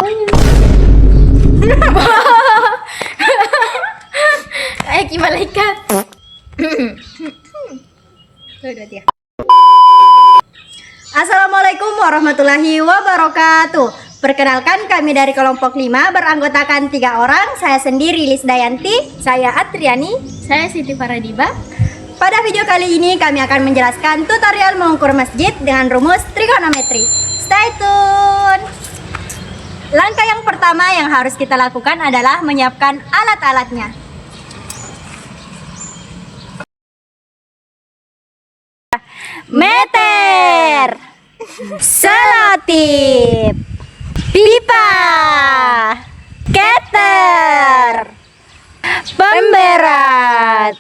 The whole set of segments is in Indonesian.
Kayak malaikat. Assalamualaikum warahmatullahi wabarakatuh. Perkenalkan, kami dari kelompok 5 beranggotakan 3 orang. Saya sendiri Lisdayanti, saya Atriani, Saya Siti Faradiba. Pada video kali ini kami akan menjelaskan tutorial mengukur masjid dengan rumus trigonometri. Stay tune. Langkah yang pertama yang harus kita lakukan adalah menyiapkan alat-alatnya. Meter, selotip, pipa, keter, pemberat.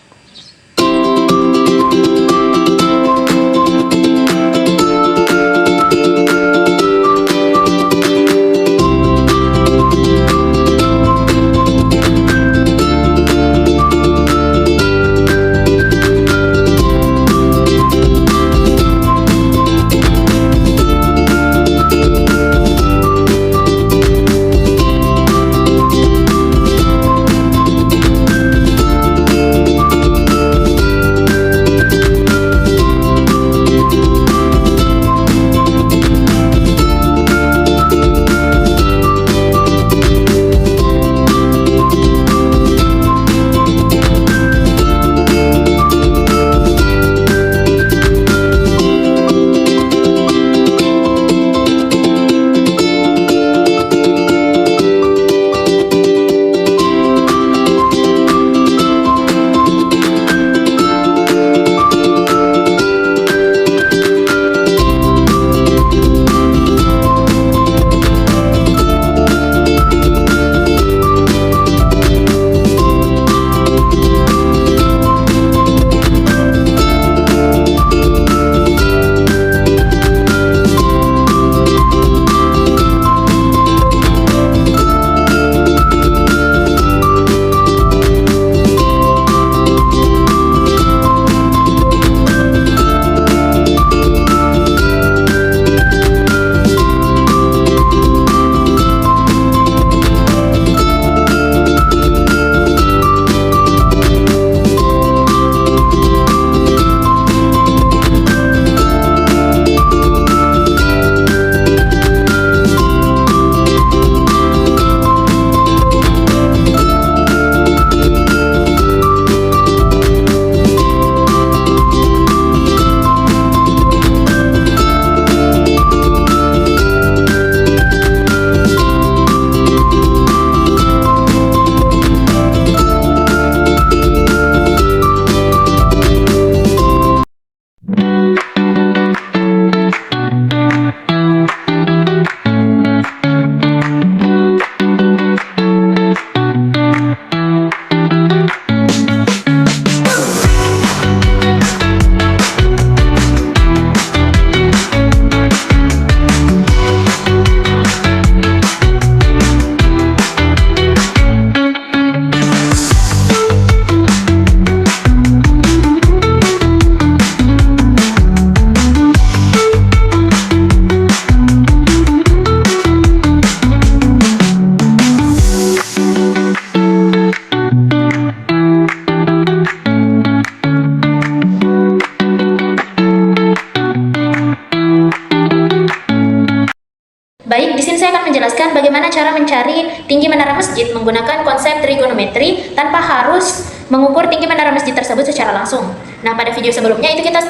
Baik, di sini saya akan menjelaskan bagaimana cara mencari tinggi menara masjid menggunakan konsep trigonometri tanpa harus mengukur tinggi menara masjid tersebut secara langsung. Nah, pada video sebelumnya itu kita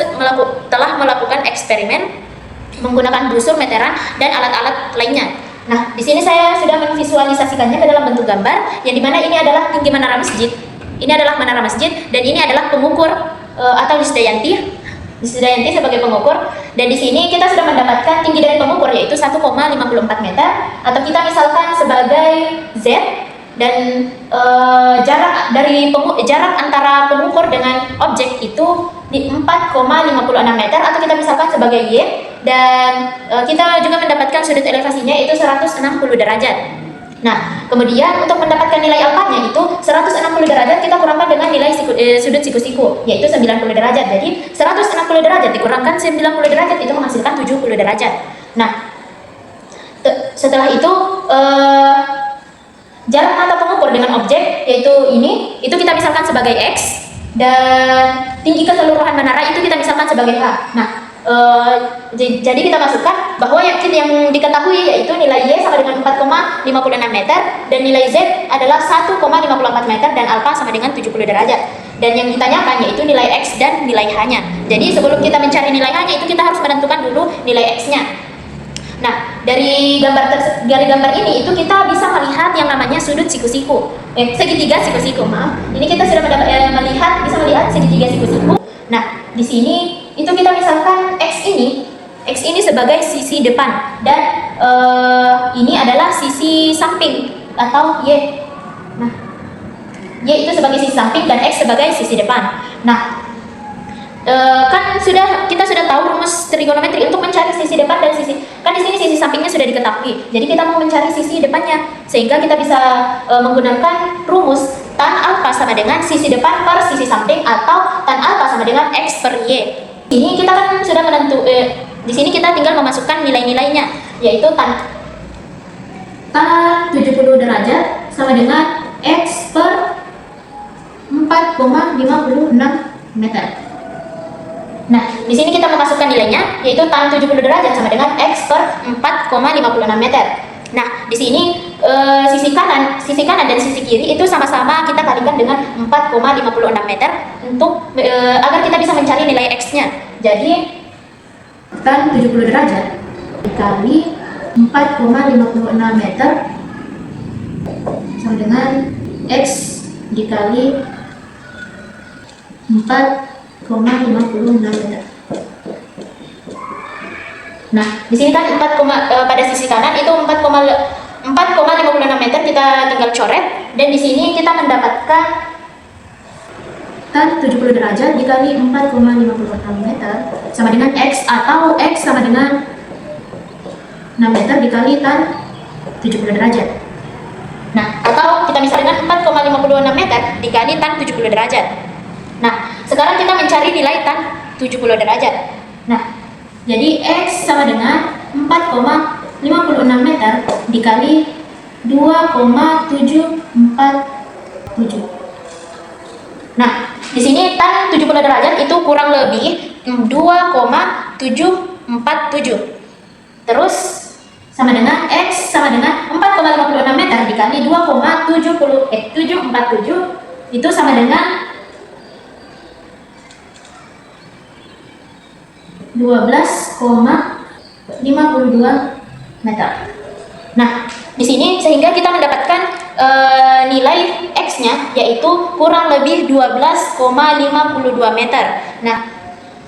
telah melakukan eksperimen menggunakan busur, meteran, dan alat-alat lainnya. Nah, di sini saya sudah memvisualisasikannya ke dalam bentuk gambar, yang dimana ini adalah tinggi menara masjid, ini adalah menara masjid, dan ini adalah pengukur atau Lisdayanti sebagai pengukur. Dan di sini kita sudah mendapatkan tinggi dari pengukur yaitu 1,54 meter, atau kita misalkan sebagai Z, dan jarak antara pengukur dengan objek itu di 4,56 meter, atau kita misalkan sebagai Y, dan kita juga mendapatkan sudut elevasinya itu 160 derajat. Nah, kemudian untuk mendapatkan nilai alfanya itu 160 derajat kita kurangkan dengan nilai sudut siku-siku, yaitu 90 derajat. Jadi 160 derajat dikurangkan 90 derajat itu menghasilkan 70 derajat. Nah, setelah itu jarak mata pengukur dengan objek, yaitu ini, itu kita misalkan sebagai X, dan tinggi keseluruhan menara itu kita misalkan sebagai H. Nah, jadi kita masukkan bahwa yang diketahui yaitu nilai Y sama dengan 4,56 meter, dan nilai Z adalah 1,54 meter, dan alfa sama dengan 70 derajat. Dan yang ditanyakan yaitu nilai X dan nilai H-nya. Jadi sebelum kita mencari nilai H-nya, itu kita harus menentukan dulu nilai X-nya. Nah, dari gambar ini itu kita bisa melihat yang namanya sudut siku-siku, segitiga siku-siku, maaf. Ini kita sudah bisa melihat segitiga siku-siku. Nah, di sini itu kita misalkan X ini sebagai sisi depan, dan ini adalah sisi samping atau Y. Nah, Y itu sebagai sisi samping dan X sebagai sisi depan. Nah, kita sudah tahu rumus trigonometri untuk mencari sisi depan dan di sini sisi sampingnya sudah diketahui. Jadi kita mau mencari sisi depannya, sehingga kita bisa menggunakan rumus tan alfa sama dengan sisi depan per sisi samping, atau tan alfa sama dengan X per Y. Ini kita kan sudah di sini kita tinggal memasukkan nilai-nilainya, yaitu tan 70 derajat sama dengan X per 4,56 meter. Nah, di sini kita memasukkan nilainya, yaitu tan 70 derajat sama dengan X per 4,56 meter. Nah, di sini sisi kanan dan sisi kiri itu sama-sama kita kalikan dengan 4,56 meter untuk agar kita bisa mencari nilai X-nya. Jadi tan 70 derajat dikali 4,56 meter sama dengan X dikali 4,56 meter. Nah, di sini kan pada sisi kanan itu 4,56 meter kita tinggal coret, dan di sini kita mendapatkan tan 70 derajat dikali 4,56 meter sama dengan X, atau X sama dengan 6 meter dikali tan 70 derajat. Nah, atau kita misalkan 4,56 meter dikali tan 70 derajat. Nah, sekarang kita mencari nilai tan 70 derajat. Nah, jadi X sama dengan 4,56 meter dikali 2,747. Nah, di sini tan 70 derajat itu kurang lebih 2,747. Terus sama dengan X sama dengan 4,56 meter dikali 2,747 itu sama dengan 12,52 meter. Nah, di sini sehingga kita mendapatkan nilai X-nya yaitu kurang lebih 12,52 meter. Nah,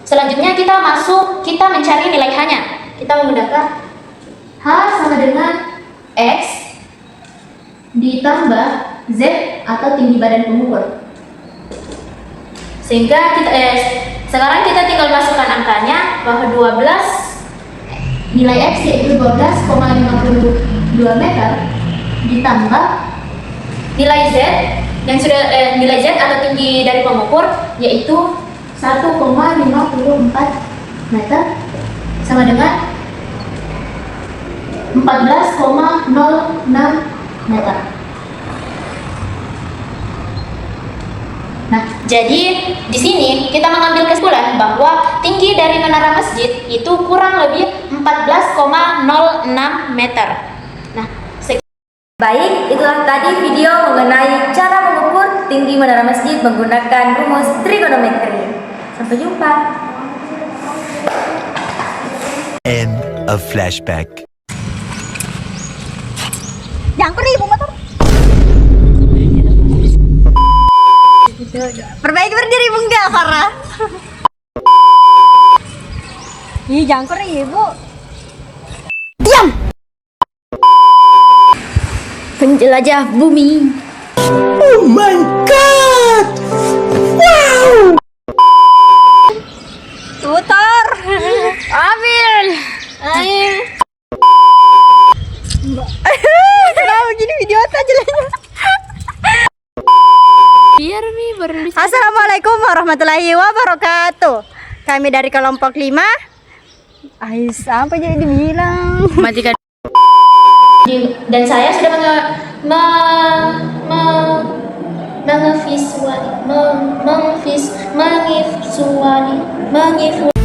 selanjutnya kita mencari nilai H-nya. Kita menggunakan H sama dengan X ditambah Z atau tinggi badan pengukur. Sehingga sekarang kita tinggal masukkan angkanya bahwa 12 nilai X yaitu 12,52 meter ditambah nilai Z yang sudah nilai Z atau tinggi dari pengukur yaitu 1,54 meter sama dengan 14,06 meter. Nah, jadi di sini kita mengambil kesimpulan bahwa tinggi dari menara masjid itu kurang lebih 14,06 meter. Nah, Baik, itulah tadi video mengenai cara mengukur tinggi menara masjid menggunakan rumus trigonometri. Sampai jumpa. End of flashback. Jangan ibu motor. Perbaiki berdiri ibu enggak, Farah. Ih, jangan ibu. Diam. Penjelajah bumi. Oh my god! Wow! Tutor. Ambil. Ayo. Kenapa begini video aja biar nih baru di Assalamualaikum warahmatullahi wabarakatuh. Kami dari kelompok 5. Sampai jadi dibilang. Matikan. dan saya sudah mengvisualisasi